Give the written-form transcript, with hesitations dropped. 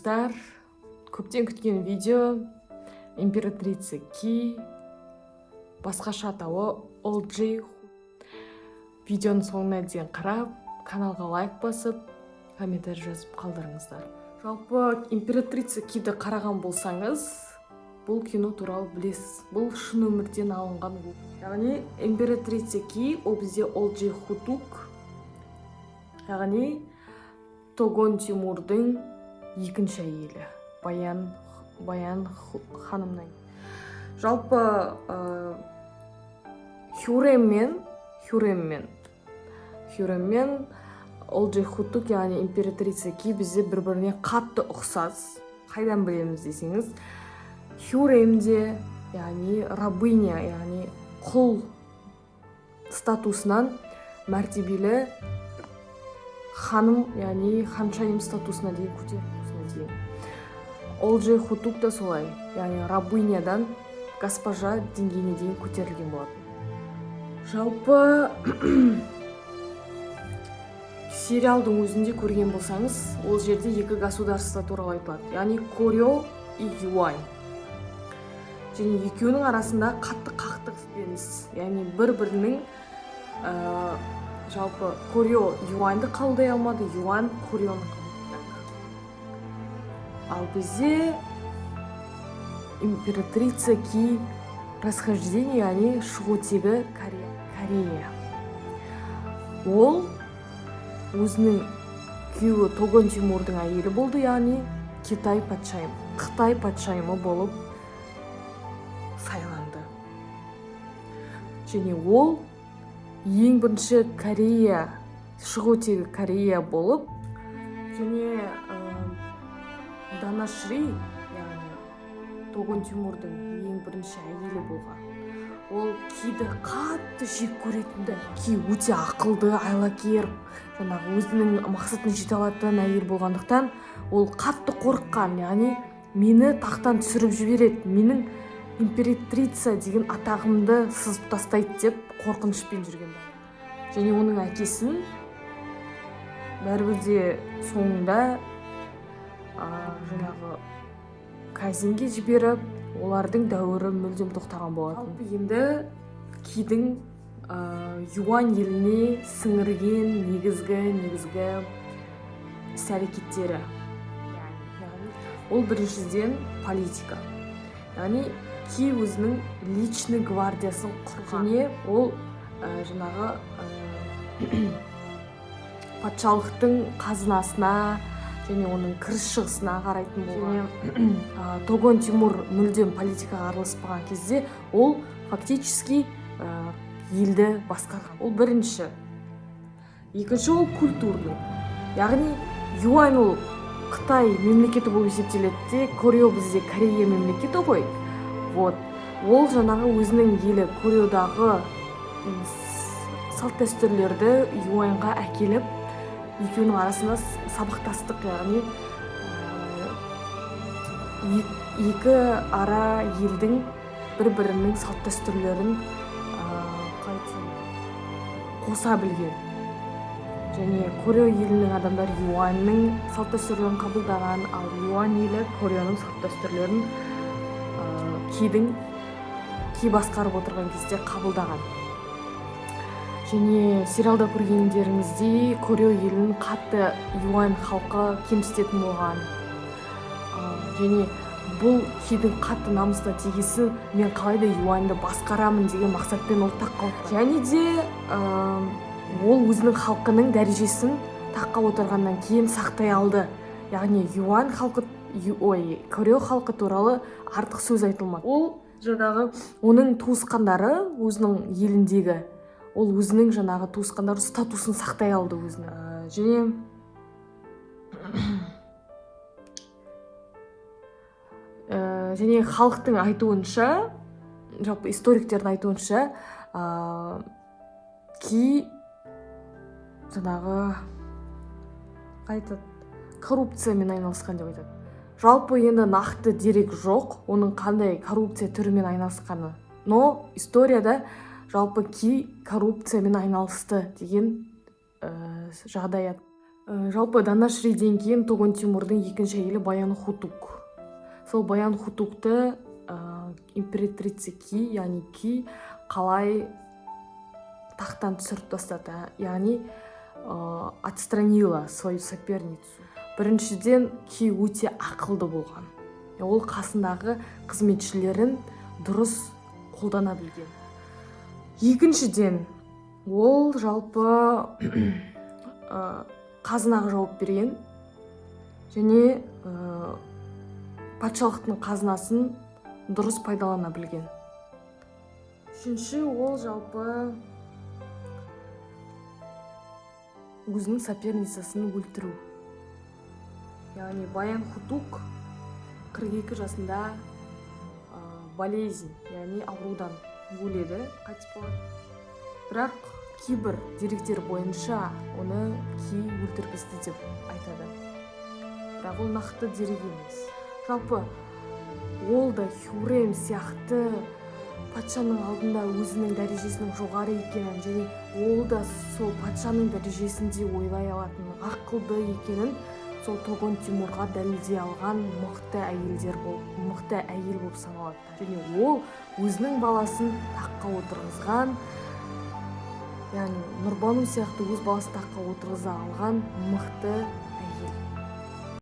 достар, көптен күткен видео императрица Ки, басқаша атауы Олджи. Видеоның соңына дейін қарап, каналға лайк басып, комментарий жазып қалдырыңыздар. Жалпы императрица Киді қараған болсаңыз, бұл кино туралы білесіз. Бұл шын өмірден алынған. Яғни императрица Ки ол бізде Олджи Хутук, яғни Тогон Тимурдың екінші әйелі, Баян ханымның. Жалпы Хюреммен Олджи Хутук, яғни императрица Ки бізде бір-біріне қатты ұқсас. Қайдан білеміз десеңіз, Хюремде, яғни рабыня, яғни құл статусынан мәртебелі ханым, яғни ханшайым статусына дейін көтерілген. Олджи Хутук та солай, яғни рабынядан госпожа деңгейіне дейін көтерілген болатын. Жалпы сериалдың өзінде көрген болсаңыз, ол жерде екі государство туралы айтылады, яғни Корё и Юань. Және екеуінің арасында қатты қақтығыс, яғни бір-бірінің жалпы Корё Юаньды қабылдай алмады, Юань Корёны қабылдады. Ал бізде императрица Ки происхождение, яғни шығу тегі Корея. Ол өзінің күйеуі Тогон Тимурдың әйелі болды, яғни Қытай патшайымы болып сайланды. Және ол ең бірінші Корея, шығу тегі Корея болып, және Данашри, яғни Тогон Тимурдың ең бірінші әйелі болған. Ол Киді қатты жек көретінді. Ки өте ақылды, айлакер, жаңағы өзінің мақсатына жете алатын әйел болғандықтан, ол қатты қорыққан, яғни мені тақтан түсіріп жібереді, менің императрица деген атағымды сызып тастайды деп қорқынышпен жүрген. Және оның әкесін бәрібір де соңында жаңағы казинге жіберіп, олардың дәуірі мүлдем тоқтаған болатын. Енді Кидің Юань еліне сіңірген негізгі іс-әрекеттері. Ол біріншіден политика. Яғни Ки өзінің личный гвардиясын құрған. Және ол жаңағы патшалықтың қазынасына және оның кіріс шығысына қарайтын болған. Тогон Тимур мүлдем политикаға араласпаған кезде ол фактически елді басқарған. Ол бірінші. Екінші ол культурный. Яғни Юань ол Қытай мемлекеті болып есептеледі, Корё бізде Корея мемлекеті ғой. Ол жаңағы өзінің елі Корёдағы салт дәстүрлерді Юаньға әкеліп, екеуінің арасында сабақтастық, яғни екі ара елдің бір-бірінің салт дәстүрлерін қоса білген. Және Корё елінің адамдар Юаньның салт дәстүрлерін қабылдаған, ал Юань елі Корёның салт дәстүрлерін Ки басқарып отырған кезде қабылдаған. Және сериалда көргендеріңіздей Корё елінің қатты Юань халқы кемсітетін болған. Және бұл Кидің қатты намысына тигесі, мен қалайда Юаньды басқарамын деген мақсатпен ол таққа отырған. Және де ол өзінің халқының дәрежесін таққа отырғаннан кейін сақтай алды. Яғни Корё халқы туралы артық сөз айтылмады. Ол жаңағы оның туысқандары өзінің еліндегі, ол өзінің жаңағы туысқандары статусын сақтай алды өзінің. Және халықтың айтуынша, жалпы историктердің айтуынша, Ки жаңағы коррупциямен айналысқан деп айтады. Жалпы енді нақты дерек жоқ, оның қандай коррупция түрімен айналысқаны. Но историяда жалпы Ки коррупциямен айналысты деген жағдаят. Жалпы Данашриден кейін Тогон Тимурдың екінші әйелі Баян Хутук. Сол Баян Хутукты императрица Ки, яғни Ки қалай тақтан түсіріп тастады, яғни отстранила свою соперницу. Біріншіден, Ки өте ақылды болған. Ол қасындағы қызметшілерін дұрыс қолдана білген. Екіншіден, ол жалпы қазынаға жауап берген және патшалықтың қазынасын дұрыс пайдалана білген. Үшінші, ол жалпы өзінің соперницасын өлтіру. Яғни Баян Хутук 42 жасында болезнь, яғни аурудан өледі, қайтыс болады. Бірақ кейбір деректер бойынша оны Ки өлтіргізді деп айтады. Бірақ ол нақты дерек емес. Жалпы ол да Хюррем сияқты патшаның алдында өзінің дәрежесінің жоғары екенін және ол да сол патшаның дәрежесінде ойлай алатын ақылды екенін сол Тогон Тимурға дәлелдей алған мықты әйел болып саналады. Және ол өзінің баласын таққа отырғызған, яғни Нұрбану сияқты өз баласын таққа отырғыза алған мықты